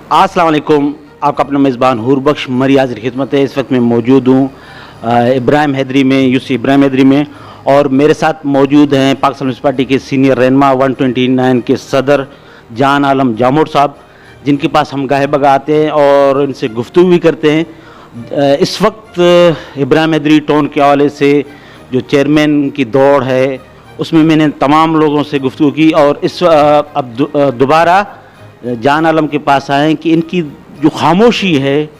अस्सलाम वालेकुम। आपका अपना मेज़बान हूर बख्श मरी हाजिर खिदमत है। इस वक्त मैं मौजूद हूँ इब्राहिम हैदरी में, यूसी इब्राहिम हैदरी में, और मेरे साथ मौजूद हैं पाकिस्तान कम्युनिस्ट पार्टी के सीनियर रहनुमा 129 के सदर जान आलम जामोद साहब, जिनके पास हम गाहे बगा आते हैं और इनसे गुफ्तगू भी करते हैं। इस वक्त इब्राहिम हैदरी टाउन के हवाले से जो चेयरमैन की दौड़ है उसमें मैंने तमाम लोगों से गुफ्तगू की, और इस अब दोबारा जान आलम के पास आए कि इनकी जो खामोशी है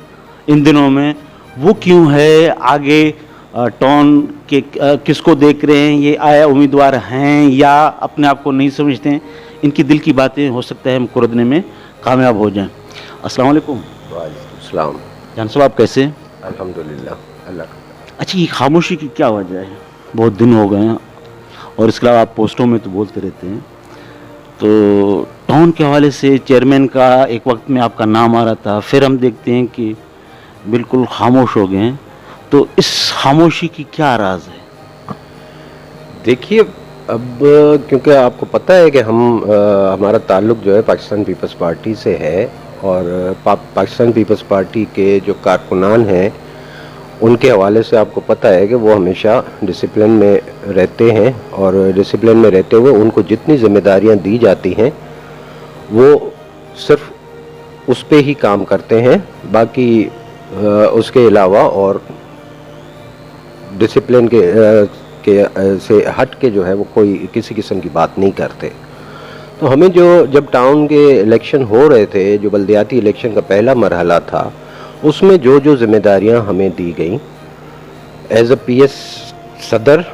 इन दिनों में वो क्यों है, आगे टाउन के किसको देख रहे हैं, ये आया उम्मीदवार हैं या अपने आप को नहीं समझते हैं। इनकी दिल की बातें हो सकता है हम कुरदने में कामयाब हो जाएं। अस्सलाम वालेकुम। वालेकुम सलाम। जान साहब आप कैसे हैं? अल्हम्दुलिल्लाह अल्लाह। अच्छा, ये खामोशी की क्या वजह है? बहुत दिन हो गए हैं और इसके अलावा आप पोस्टों में तो बोलते रहते हैं, तो टाउन के हवाले से चेयरमैन का एक वक्त में आपका नाम आ रहा था, फिर हम देखते हैं कि बिल्कुल खामोश हो गए हैं, तो इस खामोशी की क्या राज है? देखिए, अब क्योंकि आपको पता है कि हमारा ताल्लुक़ जो है पाकिस्तान पीपल्स पार्टी से है, और पाकिस्तान पीपल्स पार्टी के जो कारकुनान हैं उनके हवाले से आपको पता है कि वो हमेशा डिसिप्लिन में रहते हैं, और डिसिप्लिन में रहते हुए उनको जितनी जिम्मेदारियां दी जाती हैं वो सिर्फ उस पे ही काम करते हैं, बाकी उसके अलावा और डिसिप्लिन से हट के जो है वो कोई किसी किस्म की बात नहीं करते। तो हमें जब टाउन के इलेक्शन हो रहे थे, जो बल्दियाती इलेक्शन का पहला मरहला था, उसमें जो जिम्मेदारियां हमें दी गई एज अ पीएस सदर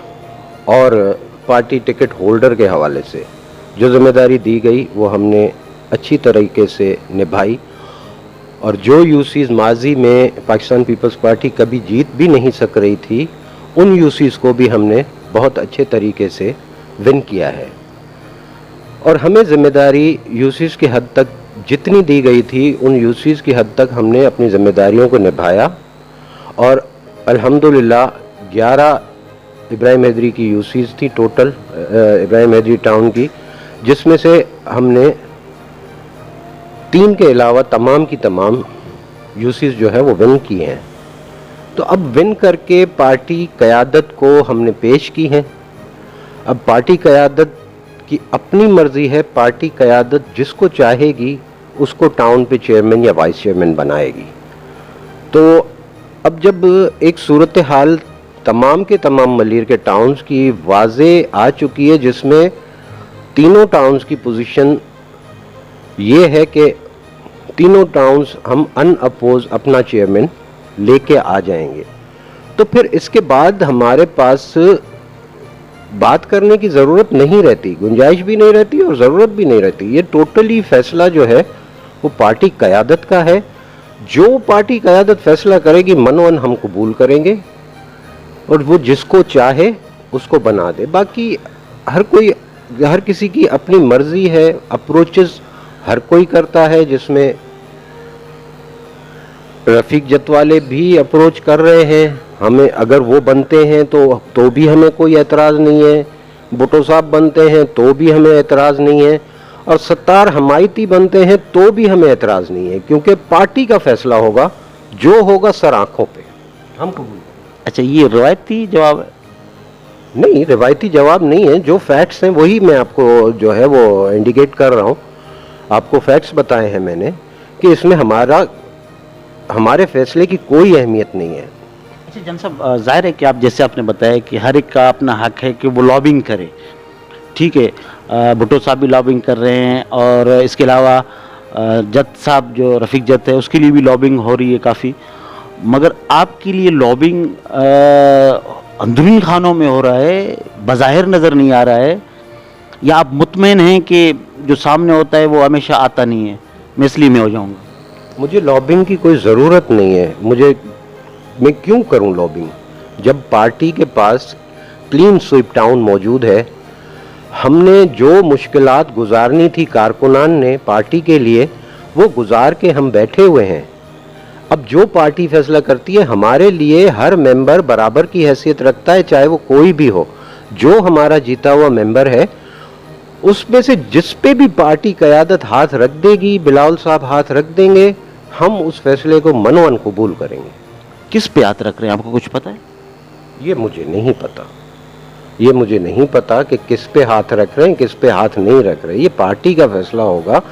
और पार्टी टिकट होल्डर के हवाले से जो जिम्मेदारी दी गई वो हमने अच्छी तरीके से निभाई, और जो यूसीज माजी में पाकिस्तान पीपल्स पार्टी कभी जीत भी नहीं सक रही थी, उन यूसीज को भी हमने बहुत अच्छे तरीके से विन किया है। और हमें जिम्मेदारी यूसीज की हद तक जितनी दी गई थी उन यूसीज की हद तक हमने अपनी जिम्मेदारियों को निभाया, और अल्हम्दुलिल्लाह 11 इब्राहिम हैदरी की यूसीज थी टोटल इब्राहिम हैदरी टाउन की, जिसमें से हमने 3 के अलावा तमाम की तमाम यूसीज जो है वो विन की हैं। तो अब विन करके पार्टी क़यादत को हमने पेश की है। अब पार्टी क़यादत की अपनी मर्जी है, पार्टी क़यादत जिसको चाहेगी उसको टाउन पे चेयरमैन या वाइस चेयरमैन बनाएगी। तो अब जब एक सूरत हाल तमाम के तमाम मलीर के टाउन्स की वाज़े आ चुकी है, जिसमें तीनों टाउन्स की पोजीशन ये है कि तीनों टाउन्स हम अनअपोज अपना चेयरमैन लेके आ जाएंगे, तो फिर इसके बाद हमारे पास बात करने की ज़रूरत नहीं रहती, गुंजाइश भी नहीं रहती और ज़रूरत भी नहीं रहती। ये टोटली फैसला जो है वो पार्टी क़यादत का है। जो पार्टी क़यादत फैसला करेगी मनोवन हम कबूल करेंगे, और वो जिसको चाहे उसको बना दे। बाकी हर किसी की अपनी मर्जी है, अप्रोचेस हर कोई करता है, जिसमें रफ़ीक जतवाले भी अप्रोच कर रहे हैं हमें, अगर वो बनते हैं तो भी हमें कोई एतराज़ नहीं है, भुट्टो साहब बनते हैं तो भी हमें एतराज़ नहीं है, और सत्तार हमायती बनते हैं तो भी हमें एतराज़ नहीं है, क्योंकि पार्टी का फैसला होगा, जो होगा सर आँखों पे हम कबूल। अच्छा, ये रवायती जवाब है? नहीं, रिवायती जवाब नहीं है, जो फैक्ट्स हैं वही मैं आपको जो है वो इंडिकेट कर रहा हूँ। आपको फैक्ट्स बताए हैं मैंने कि इसमें हमारे फैसले की कोई अहमियत नहीं है। अच्छा जन साहब, जाहिर है कि आप जैसे आपने बताया कि हर एक का अपना हक है कि वो लॉबिंग करे, ठीक है, भुट्टो साहब भी लॉबिंग कर रहे हैं, और इसके अलावा जत साहब जो रफ़ीक जत है उसके लिए भी लॉबिंग हो रही है काफ़ी, मगर आपके लिए लॉबिंग अंदरूनी खानों में हो रहा है, बज़ाहिर नज़र नहीं आ रहा है, या आप मुतमईन हैं कि जो सामने होता है वो हमेशा आता नहीं है? मैं इसलिए में हो जाऊँगा, मुझे लॉबिंग की कोई ज़रूरत नहीं है। मैं क्यों करूं लॉबिंग, जब पार्टी के पास क्लीन स्वीप टाउन मौजूद है। हमने जो मुश्किलात गुजारनी थी कारकुनान ने पार्टी के लिए, वो गुजार के हम बैठे हुए हैं। अब जो पार्टी फैसला करती है, हमारे लिए हर मेंबर बराबर की हैसियत रखता है, चाहे वो कोई भी हो। जो हमारा जीता हुआ मेंबर है उसमें से जिस पे भी पार्टी क़यादत हाथ रख देगी, बिलावल साहब हाथ रख देंगे, हम उस फैसले को मनोमन कबूल करेंगे। किस पे हाथ रख रहे हैं, आपको कुछ पता है? ये मुझे नहीं पता, ये मुझे नहीं पता कि किस पे हाथ रख रहे हैं, किस पे हाथ नहीं रख रहे। ये पार्टी का फैसला होगा।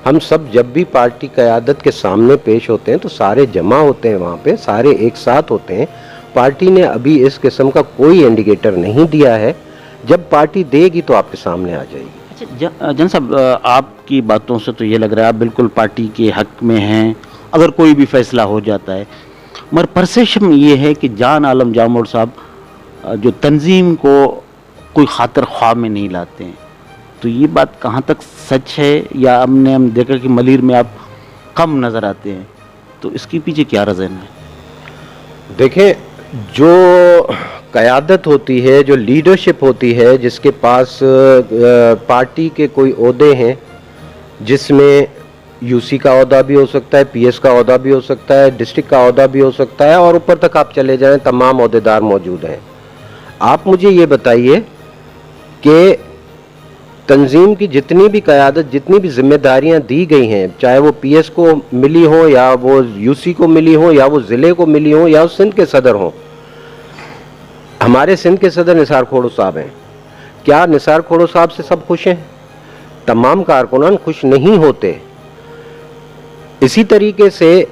हम सब जब भी पार्टी क़यादत के सामने पेश होते हैं तो सारे जमा होते हैं, वहाँ पे सारे एक साथ होते हैं। पार्टी ने अभी इस किस्म का कोई इंडिकेटर नहीं दिया है। जब पार्टी देगी तो आपके सामने आ जाएगी। अच्छा जन साहब, आपकी बातों से तो ये लग रहा है आप बिल्कुल पार्टी के हक में हैं अगर कोई भी फैसला हो जाता है, मगर परसेप्शन ये है कि जान आलम जामोद साहब जो तंजीम को कोई खातिर ख्वाह में नहीं लाते हैं, तो ये बात कहाँ तक सच है? या हम देखा कि मलीर में आप कम नज़र आते हैं, तो इसके पीछे क्या रज़न है? देखें, जो क़यादत होती है, जो लीडरशिप होती है, जिसके पास पार्टी के कोई ओहदे हैं, जिसमें यूसी का ओहदा भी हो सकता है, पीएस का ओहदा भी हो सकता है, डिस्ट्रिक्ट का ओहदा भी हो सकता है, और ऊपर तक आप चले जाएं, तमाम ओहदेदार मौजूद हैं। आप मुझे ये बताइए कि तंजीम की जितनी भी क़यादत, जितनी भी जिम्मेदारियां दी गई हैं, चाहे वो पीएस को मिली हो, या वो यूसी को मिली हो, या वो ज़िले को मिली हो, या वो सिंध के सदर हों। हमारे सिंध के सदर निसार खोड़ो साहब हैं। क्या निसार खोड़ो साहब से सब खुश हैं? तमाम कारकुनान खुश नहीं होते। इसी तरीके से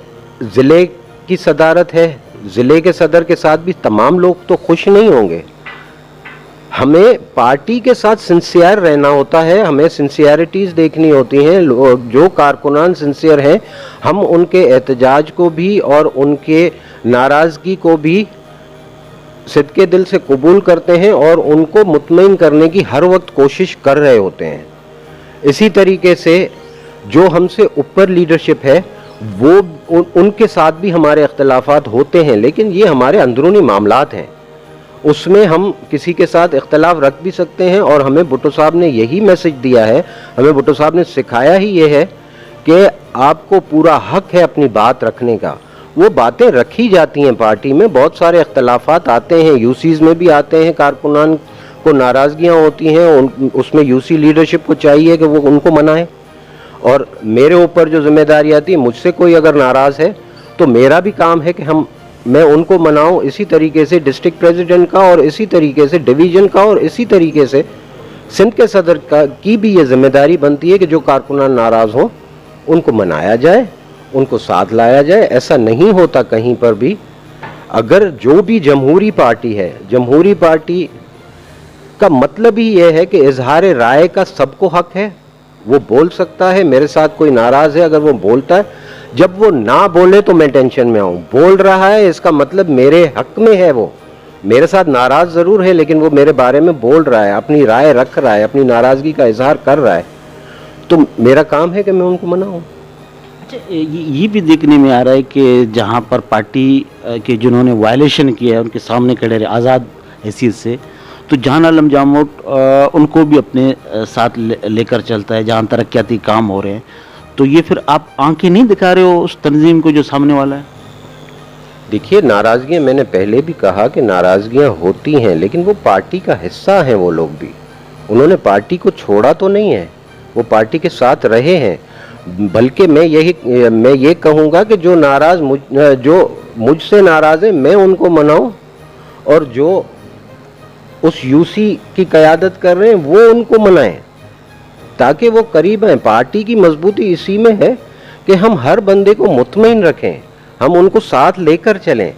ज़िले की सदारत है, ज़िले के सदर के साथ भी तमाम लोग तो खुश नहीं होंगे। हमें पार्टी के साथ सिंसियर रहना होता है, हमें सिंसियरिटीज़ देखनी होती हैं। जो कारकुनान सिंसियर हैं, हम उनके एहतजाज को भी और उनके नाराज़गी को भी सिद्के दिल से कबूल करते हैं और उनको मुतमईन करने की हर वक्त कोशिश कर रहे होते हैं। इसी तरीके से जो हमसे ऊपर लीडरशिप है, वो उनके साथ भी हमारे इख्तलाफात होते हैं, लेकिन ये हमारे अंदरूनी मामलात हैं। उसमें हम किसी के साथ इख्तलाफ रख भी सकते हैं, और हमें भुट्टो साहब ने यही मैसेज दिया है, हमें भुट्टो साहब ने सिखाया ही ये है कि आपको पूरा हक है अपनी बात रखने का। वो बातें रखी जाती हैं पार्टी में, बहुत सारे इख्तलाफात आते हैं, यूसीज़ में भी आते हैं, कारकुनान को नाराज़गियाँ होती हैं, उसमें यूसी लीडरशिप को चाहिए कि वो उनको मनाए। और मेरे ऊपर जो जिम्मेदारी आती है, मुझसे कोई अगर नाराज़ है तो मेरा भी काम है कि मैं उनको मनाऊं। इसी तरीके से डिस्ट्रिक्ट प्रेसिडेंट का, और इसी तरीके से डिवीज़न का, और इसी तरीके से सिंध के सदर की भी ये जिम्मेदारी बनती है कि जो कारकुनान नाराज़ हों उनको मनाया जाए, उनको साथ लाया जाए। ऐसा नहीं होता कहीं पर भी। अगर जो भी जमहूरी पार्टी है, जमहूरी पार्टी का मतलब ही यह है कि इजहार राय का सबको हक है, वो बोल सकता है। मेरे साथ कोई नाराज़ है, अगर वो बोलता है, जब वो ना बोले तो मैं टेंशन में आऊँ। बोल रहा है, इसका मतलब मेरे हक में है। वो मेरे साथ नाराज़ ज़रूर है, लेकिन वो मेरे बारे में बोल रहा है, अपनी राय रख रहा है, अपनी नाराज़गी का इजहार कर रहा है, तो मेरा काम है कि मैं उनको मनाऊँ। अच्छा, ये भी देखने में आ रहा है कि जहाँ पर पार्टी के जिन्होंने वायलेशन किया है उनके सामने खड़े रहे आज़ाद हैसियत से, तो जान आलम जामोद उनको भी अपने साथ लेकर चलता है जहाँ तरक्याती काम हो रहे हैं। तो ये फिर आप आंखें नहीं दिखा रहे हो उस तंजीम को जो सामने वाला है? देखिए, नाराज़गियाँ, मैंने पहले भी कहा कि नाराज़गियाँ होती हैं, लेकिन वो पार्टी का हिस्सा हैं। वो लोग भी, उन्होंने पार्टी को छोड़ा तो नहीं है, वो पार्टी के साथ रहे हैं। बल्कि मैं ये कहूँगा कि जो नाराज़ जो मुझसे नाराज़ है, मैं उनको मनाऊँ, और जो उस यूसी की क़यादत कर रहे हैं वो उनको मनाएं, ताकि वो करीब हैं। पार्टी की मजबूती इसी में है कि हम हर बंदे को मुतमईन रखें, हम उनको साथ लेकर चलें।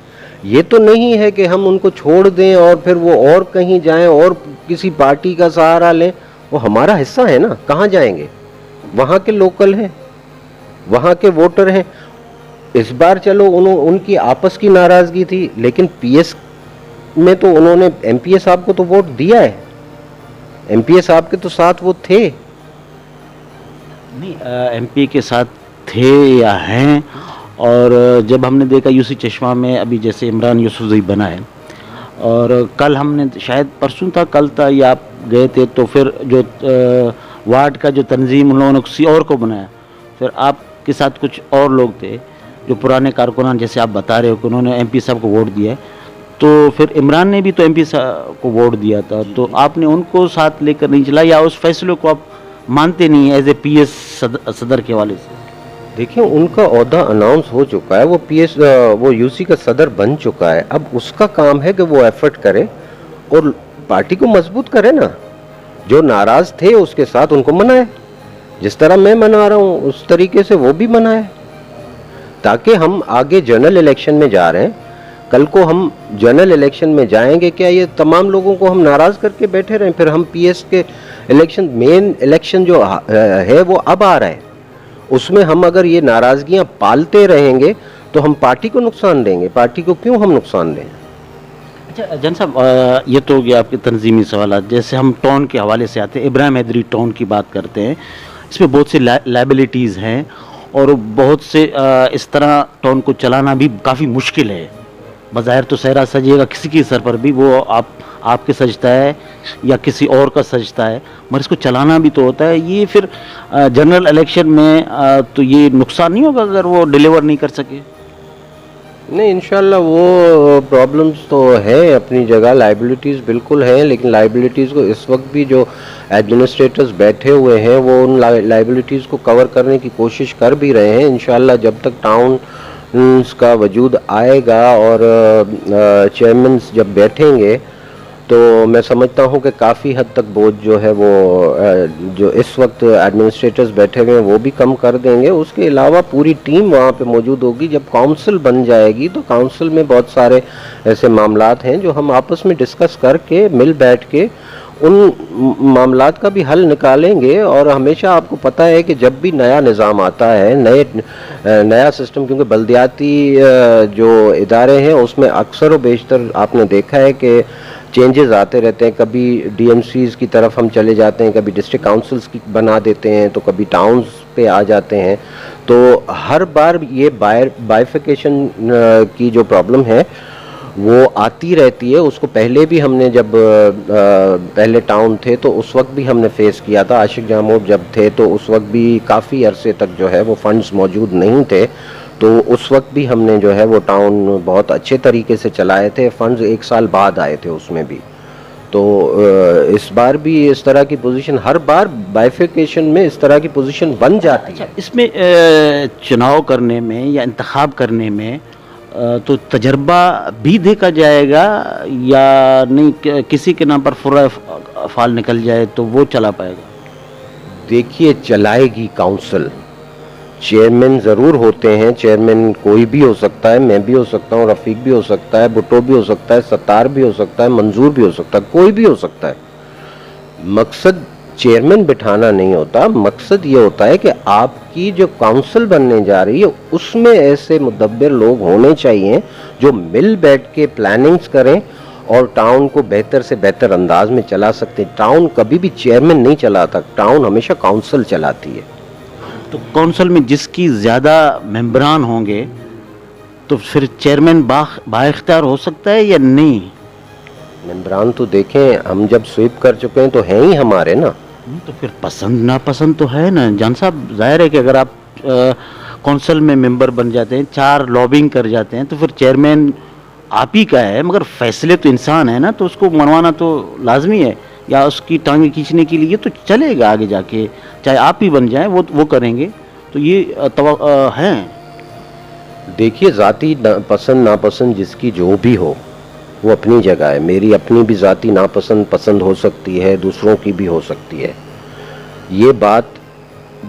ये तो नहीं है कि हम उनको छोड़ दें और फिर वो और कहीं जाएं और किसी पार्टी का सहारा लें। वो हमारा हिस्सा है ना, कहाँ जाएंगे? वहाँ के लोकल हैं, वहाँ के वोटर हैं। इस बार चलो उनकी आपस की नाराज़गी थी, लेकिन पीएस में तो उन्होंने एमपीए साहब को तो वोट दिया है, एमपीए साहब के तो साथ वो थे। नहीं, एमपी के साथ थे या हैं। और जब हमने देखा यूसी चश्मा में अभी जैसे इमरान यूसुफजई बना है, और कल हमने शायद परसों था, कल था, या आप गए थे, तो फिर जो वार्ड का जो तंजीम उन लोगों ने किसी और को बनाया, फिर आपके साथ कुछ और लोग थे जो पुराने कारकुनान, जैसे आप बता रहे हो कि उन्होंने एमपी साहब को वोट दिया है, तो फिर इमरान ने भी तो एमपी साहब को वोट दिया था, तो आपने उनको साथ लेकर नहीं चला, या उस फैसले को आप मानते नहीं एज ए पीएस सदर के हवाले से? देखिए, उनका ओहदा अनाउंस हो चुका है, वो यूसी का सदर बन चुका है। अब उसका काम है कि वो एफर्ट करे और पार्टी को मजबूत करे ना। जो नाराज थे उसके साथ उनको मनाए, जिस तरह मैं मना रहा हूँ उस तरीके से वो भी मनाए, ताकि हम आगे जनरल इलेक्शन में जा रहे हैं। कल को हम जनरल इलेक्शन में जाएंगे, क्या ये तमाम लोगों को हम नाराज करके बैठे रहें? फिर हम पीएस के इलेक्शन, मेन इलेक्शन जो है वो अब आ रहा है, उसमें हम अगर ये नाराजगियां पालते रहेंगे तो हम पार्टी को नुकसान देंगे। पार्टी को क्यों हम नुकसान दें? अच्छा जन साहब, ये तो हो गया आपके तंजीमी सवाल। जैसे हम टोन के हवाले से आते हैं, इब्राहिम हैदरी टोन की बात करते हैं, इसमें बहुत सी लाइबिलिटीज़ हैं और बहुत से इस तरह टोन को चलाना भी काफ़ी मुश्किल है। बज़ाहिर तो सहरा सजेगा किसी के सर पर भी, वो आपके सजता है या किसी और का सजता है, मगर इसको चलाना भी तो होता है। ये फिर जनरल इलेक्शन में तो ये नुकसान नहीं होगा अगर वो डिलीवर नहीं कर सके? नहीं, इंशाल्लाह वो प्रॉब्लम्स तो है अपनी जगह, लाइबिलिटीज़ बिल्कुल हैं, लेकिन लाइबिलिटीज़ को इस वक्त भी जो एडमिनिस्ट्रेटर्स बैठे हुए हैं वो उन लाइबिलिटीज़ को कवर करने की कोशिश कर भी रहे हैं। इंशाल्लाह जब तक टाउन का वजूद आएगा और चेयरमैन जब बैठेंगे तो मैं समझता हूँ कि काफ़ी हद तक बोझ जो है वो जो इस वक्त एडमिनिस्ट्रेटर्स बैठे हुए हैं वो भी कम कर देंगे। उसके अलावा पूरी टीम वहाँ पे मौजूद होगी। जब काउंसिल बन जाएगी तो काउंसिल में बहुत सारे ऐसे मामलात हैं जो हम आपस में डिस्कस करके मिल बैठ के उन मामलात का भी हल निकालेंगे। और हमेशा आपको पता है कि जब भी नया निज़ाम आता है, नया सिस्टम, क्योंकि बल्दियाती जो इदारे हैं उसमें अक्सर व बेशतर आपने देखा है कि चेंजेस आते रहते हैं। कभी डीएमसीज की तरफ हम चले जाते हैं, कभी डिस्ट्रिक्ट काउंसिल्स की बना देते हैं, तो कभी टाउन्स पे आ जाते हैं। तो हर बार ये बाइफिकेशन की जो प्रॉब्लम है वो आती रहती है। उसको पहले भी हमने जब पहले टाउन थे तो उस वक्त भी हमने फेस किया था। आशिक जामोद जब थे तो उस वक्त भी काफ़ी अरसे तक जो है वो फंड्स मौजूद नहीं थे, तो उस वक्त भी हमने जो है वो टाउन बहुत अच्छे तरीके से चलाए थे। फंड्स 1 साल बाद आए थे उसमें भी। तो इस बार भी इस तरह की पोजीशन, हर बार बाइफिकेशन में इस तरह की पोजीशन बन जाती है। इसमें चुनाव करने में या इंतखाब करने में तो तजर्बा भी देखा जाएगा या नहीं? किसी के नाम पर फुरा फाल निकल जाए तो वो चला पाएगा? देखिए, चलाएगी काउंसिल। चेयरमैन ज़रूर होते हैं, चेयरमैन कोई भी हो सकता है, मैं भी हो सकता हूँ, रफ़ीक भी हो सकता है, भुट्टो भी हो सकता है, सत्तार भी हो सकता है, मंजूर भी हो सकता है, कोई भी हो सकता है। मकसद चेयरमैन बिठाना नहीं होता, मकसद ये होता है कि आपकी जो काउंसिल बनने जा रही है उसमें ऐसे मुदब्बिर लोग होने चाहिए जो मिल बैठ के प्लानिंग्स करें और टाउन को बेहतर से बेहतर अंदाज में चला सकते हैं। टाउन कभी भी चेयरमैन नहीं चलाता, टाउन हमेशा काउंसिल चलाती है। तो काउंसिल में जिसकी ज़्यादा मेंबरान होंगे तो फिर चेयरमैन बाइख्तियार हो सकता है या नहीं? मेंबरान तो देखें, हम जब स्वीप कर चुके हैं तो हैं ही हमारे ना। तो फिर पसंद नापसंद तो है ना जान साहब। जाहिर है कि अगर आप काउंसिल में मेंबर बन जाते हैं, 4 लॉबिंग कर जाते हैं, तो फिर चेयरमैन आप ही का है, मगर फैसले तो इंसान है ना, तो उसको मनवाना तो लाजमी है। या उसकी टांगें खींचने के लिए तो चलेगा आगे जाके, चाहे आप ही बन जाएं, वो करेंगे। तो ये है। देखिए, ज़ाती पसंद नापसंद जिसकी जो भी हो वो अपनी जगह है। मेरी अपनी भी ज़ाती नापसंद पसंद हो सकती है, दूसरों की भी हो सकती है। ये बात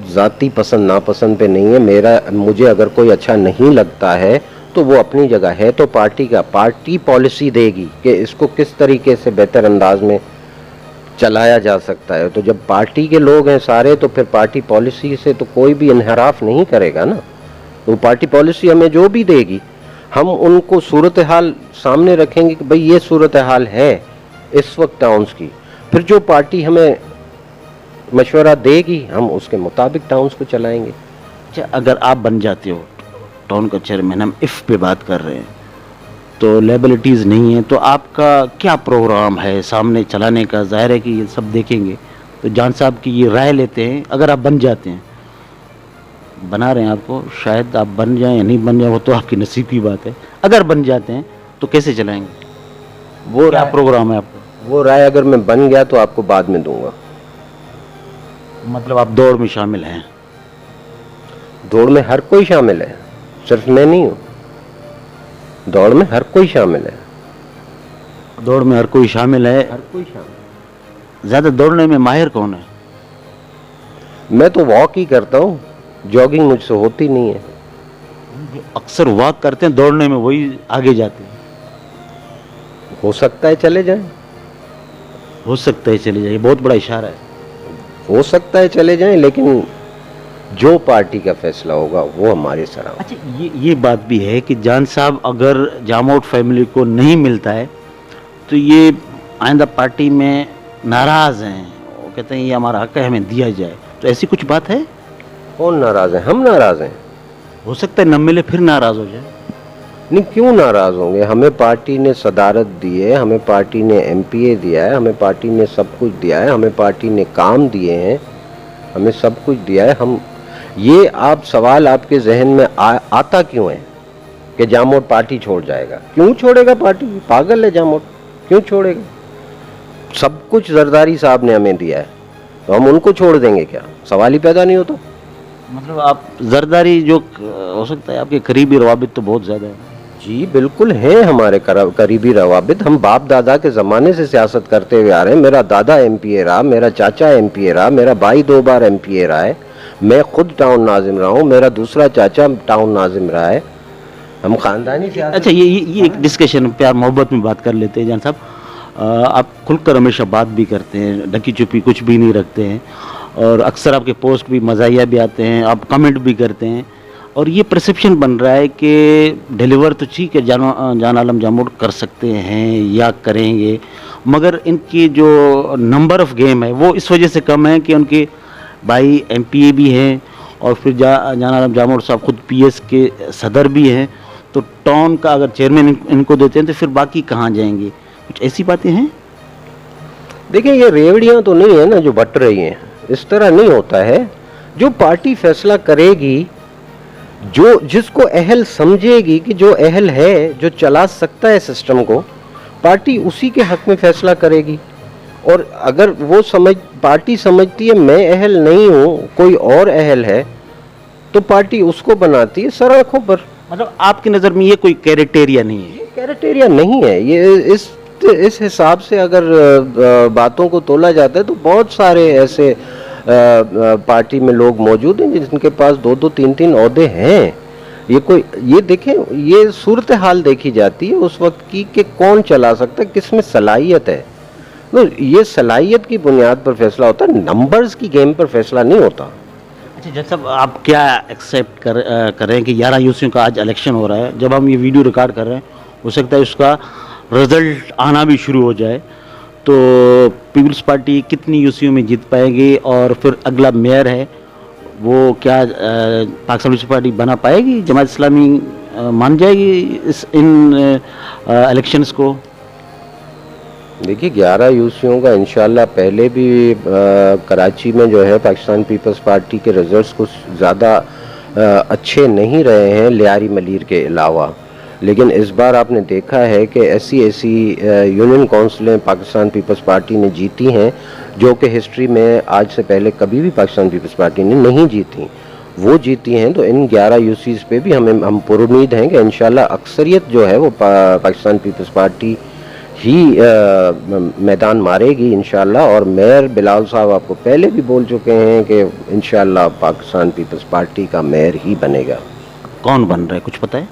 ज़ाती पसंद नापसंद पे नहीं है। मुझे अगर कोई अच्छा नहीं लगता है तो वो अपनी जगह है, तो पार्टी पॉलिसी देगी कि इसको किस तरीके से बेहतर अंदाज में चलाया जा सकता है। तो जब पार्टी के लोग हैं सारे, तो फिर पार्टी पॉलिसी से तो कोई भी इन्हराफ नहीं करेगा ना। तो पार्टी पॉलिसी हमें जो भी देगी, हम उनको सूरत हाल सामने रखेंगे कि भाई ये सूरत हाल है इस वक्त टाउन्स की। फिर जो पार्टी हमें मशवरा देगी हम उसके मुताबिक टाउन्स को चलाएंगे। अच्छा, अगर आप बन जाते हो टाउन का चेयरमैन, हम इफ़ पे बात कर रहे हैं, तो लेबिलिटीज़ नहीं है, तो आपका क्या प्रोग्राम है सामने चलाने का? ज़ाहिर है कि ये सब देखेंगे, तो जान साहब की ये राय लेते हैं। अगर आप बन जाते हैं, बना रहे हैं आपको, शायद आप बन जाएं या नहीं बन जाए वो तो आपकी नसीब की बात है। अगर बन जाते हैं तो कैसे चलाएंगे? वो राय प्रोग्राम है आपका? वो राय अगर मैं बन गया तो आपको बाद में दूंगा। मतलब आप दौड़ में शामिल हैं? दौड़ में हर कोई शामिल है, सिर्फ मैं नहीं हूँ। दौड़ में हर कोई शामिल है। दौड़ में हर कोई शामिल है। हर कोई शामिल। ज़्यादा दौड़ने में माहिर कौन है? मैं तो वॉक ही करता हूँ, जॉगिंग मुझसे होती नहीं है। जो अक्सर वॉक करते हैं दौड़ने में वही आगे जाते हैं। हो सकता है चले जाएं, हो सकता है चले जाइए, बहुत बड़ा इशारा है। हो सकता है चले जाएं, लेकिन जो पार्टी का फैसला होगा वो हमारे सर। अच्छा, ये बात भी है कि जान साहब अगर जामोद फैमिली को नहीं मिलता है तो ये आइंदा पार्टी में नाराज़ हैं, वो कहते हैं ये हमारा हक है, हमें दिया जाए, तो ऐसी कुछ बात है? कौन नाराज है? हम नाराज हैं। हो सकता है न मिले फिर नाराज़ हो जाए। नहीं, क्यों नाराज होंगे? हमें पार्टी ने सदारत दी है, हमें पार्टी ने एमपीए दिया है, हमें पार्टी ने सब कुछ दिया है, हमें पार्टी ने काम दिए हैं, हमें सब कुछ दिया है। हम ये आप सवाल आपके जहन में आता क्यों है कि जामोद पार्टी छोड़ जाएगा? क्यों छोड़ेगा पार्टी? पागल है जामोद, क्यों छोड़ेगा? सब कुछ जरदारी साहब ने हमें दिया है, तो हम उनको छोड़ देंगे क्या? सवाल ही पैदा नहीं होता। मतलब आप जरदारी जो हो सकता है आपके करीबी रवाबित तो बहुत ज़्यादा है। जी बिल्कुल हैं हमारे करीबी रवाबित। हम बाप दादा के ज़माने से सियासत करते हुए आ रहे हैं। मेरा दादा एमपीए रहा, मेरा चाचा एमपीए रहा, मेरा भाई 2 बार एमपीए रहा है, मैं खुद टाउन नाजिम रहा हूँ, मेरा दूसरा चाचा टाउन नाजिम रहा है। हम खानदानी सियासत। अच्छा, ये एक डिस्कशन प्यार मोहब्बत में बात कर लेते हैं जान साहब। आप खुलकर हमेशा बात भी करते हैं, ढकी चुपी कुछ भी नहीं रखते हैं, और अक्सर आपके पोस्ट भी मज़ाहिया भी आते हैं, आप कमेंट भी करते हैं, और ये परसेप्शन बन रहा है कि डिलीवर तो ठीक है जान आलम जामोद कर सकते हैं या करेंगे, मगर इनकी जो नंबर ऑफ़ गेम है वो इस वजह से कम है कि उनके भाई एमपीए भी हैं और फिर जान आलम जामोद साहब खुद पीएस के सदर भी हैं, तो टाउन का अगर चेयरमैन इनको देते हैं तो फिर बाकी कहाँ जाएंगे? कुछ ऐसी बातें हैं? देखिए, ये रेवड़ियाँ तो नहीं है ना जो बट रही हैं, इस तरह नहीं होता है। जो पार्टी फैसला करेगी, जो जिसको अहल समझेगी कि जो अहल है, जो चला सकता है सिस्टम को, पार्टी उसी के हक में फैसला करेगी। और अगर वो पार्टी समझती है मैं अहल नहीं हूँ, कोई और अहल है, तो पार्टी उसको बनाती है सर आंखों पर। मतलब आपकी नज़र में ये कोई क्राइटेरिया नहीं है? ये क्राइटेरिया नहीं है। ये इस हिसाब से अगर बातों को तोला जाता है तो बहुत सारे ऐसे पार्टी में लोग मौजूद हैं जिनके पास 2-2, 3-3 ओहदे हैं। ये देखें, ये सूरत हाल देखी जाती है उस वक्त की कि कौन चला सकता है, किस में सलाहियत है। तो ये सलाहियत की बुनियाद पर फैसला होता है, नंबर्स की गेम पर फैसला नहीं होता। अच्छा जज साहब, आप क्या एक्सेप्ट कर रहे हैं कि 11 यूसियों का आज इलेक्शन हो रहा है? जब हम ये वीडियो रिकॉर्ड कर रहे हैं हो सकता है उसका रिजल्ट आना भी शुरू हो जाए, तो पीपल्स पार्टी कितनी यूसियों में जीत पाएगी और फिर अगला मेयर है वो क्या पाकिस्तान पीपल्स पार्टी बना पाएगी? जमात इस्लामी मान जाएगी इन इलेक्शंस को? देखिए, 11 यूसियों का इंशाल्लाह पहले भी कराची में जो है पाकिस्तान पीपल्स पार्टी के रिजल्ट्स कुछ ज़्यादा अच्छे नहीं रहे हैं लियारी मलीर के अलावा। लेकिन इस बार आपने देखा है कि ऐसी यूनियन काउंसिलें पाकिस्तान पीपल्स पार्टी ने जीती हैं जो कि हिस्ट्री में आज से पहले कभी भी पाकिस्तान पीपल्स पार्टी ने नहीं जीती, वो जीती हैं। तो इन 11 यूसीज़ पे भी हम पुरुमीद हैं कि इंशाल्लाह अक्सरियत जो है वो पाकिस्तान पीपल्स पार्टी ही मैदान मारेगी इंशाल्लाह। और मेयर बिलाल साहब आपको पहले भी बोल चुके हैं कि इंशाल्लाह पाकिस्तान पीपल्स पार्टी का मेयर ही बनेगा। कौन बन रहा है कुछ पता है?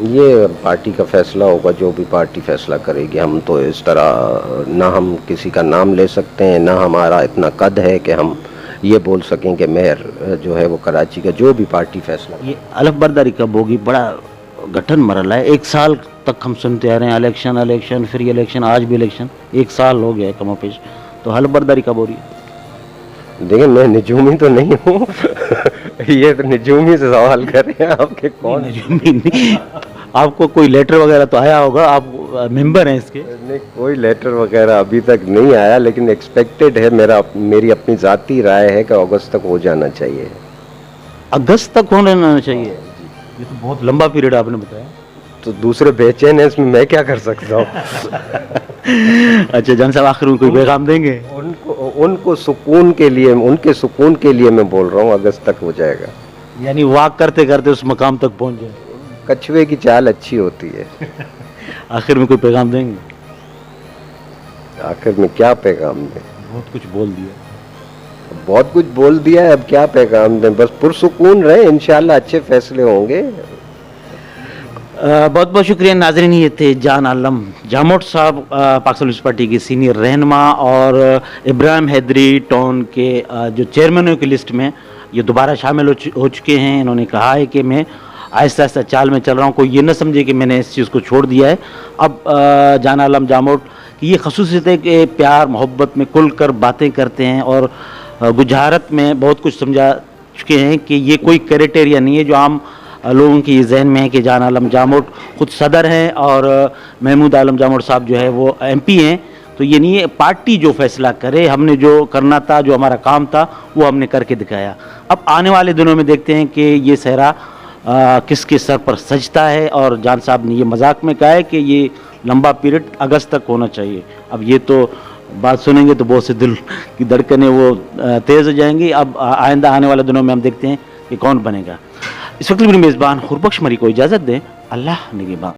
ये पार्टी का फैसला होगा, जो भी पार्टी फैसला करेगी। हम तो इस तरह ना हम किसी का नाम ले सकते हैं, ना हमारा इतना कद है कि हम ये बोल सकें कि मेयर जो है वो कराची का जो भी पार्टी फैसला। ये अलफ बर्दारी कब होगी? बड़ा गठन मरला है, 1 साल तक हम सुनते आ रहे हैं इलेक्शन इलेक्शन, फिर ये इलेक्शन, आज भी इलेक्शन, 1 साल हो गया है कमोपेश, तो हल्फ बर्दारी कब हो रही है? देखिए, मैं निजूमी तो नहीं हूँ ये तो निजूमी से सवाल कर रहे हैं आपके। कौन निजूमी नहीं, आपको कोई लेटर वगैरह तो आया होगा, आप मेंबर हैं इसके? नहीं, कोई लेटर वगैरह अभी तक नहीं आया, लेकिन एक्सपेक्टेड है। मेरी अपनी ज़ाती राय है कि अगस्त तक हो जाना चाहिए। अगस्त तक होना चाहिए? ये तो बहुत लंबा पीरियड आपने बताया। तो दूसरे बेचैन हैं, इसमें मैं क्या कर सकता हूँ। अच्छा जान साहब, आखिर में कोई पैगाम देंगे? उनको सुकून के लिए, उनके सुकून के लिए मैं बोल रहा हूँ, अगस्त तक हो जाएगा। यानी वॉक करते करते उस मकाम तक पहुंच जाए। कछुए की चाल अच्छी होती है। आखिर में कोई पैगाम देंगे? आखिर में क्या पैगाम दें? बहुत कुछ बोल दिया। बहुत कुछ बोल दिया है, अब क्या पैगाम दें? बस पुरसुकून रहे, इंशाल्लाह अच्छे फैसले होंगे। बहुत बहुत शुक्रिया नाजरीन। ये थे जान आलम जामोट साहब, पाक सलोच पार्टी के सीनियर रहनुमा, और इब्राहिम हैदरी टॉन के जो चेयरमैनों की लिस्ट में ये दोबारा शामिल हो चुके हैं। इन्होंने कहा है कि मैं आहिस्ता आहिस्ता चाल में चल रहा हूँ, कोई ये न समझे कि मैंने इस चीज़ को छोड़ दिया है। अब जान आलम जामोट की ये खसूसियत है कि प्यार मोहब्बत में खुल कर बातें करते हैं और गुजरात में बहुत कुछ समझा चुके हैं कि ये कोई क्राइटेरिया नहीं है जो आम लोगों की जहन में है कि जान आलम जामोट खुद सदर हैं और महमूद आलम जामोट साहब जो है वो MP हैं। तो ये नहीं है, पार्टी जो फैसला करे, हमने जो करना था, जो हमारा काम था, वो हमने करके दिखाया। अब आने वाले दिनों में देखते हैं कि ये सहरा किसके सर पर सजता है। और जान साहब ने ये मजाक में कहा है कि ये लंबा पीरियड अगस्त तक होना चाहिए। अब ये तो बात सुनेंगे तो बहुत से दिल की धड़कनें वो तेज़ हो जाएंगी। अब आइंदा आने वाले दिनों में हम देखते हैं कि कौन बनेगा। इस वक्त मेरी मेज़बान हुरबख्श मरी को इजाज़त दें। अल्लाह निगहबान।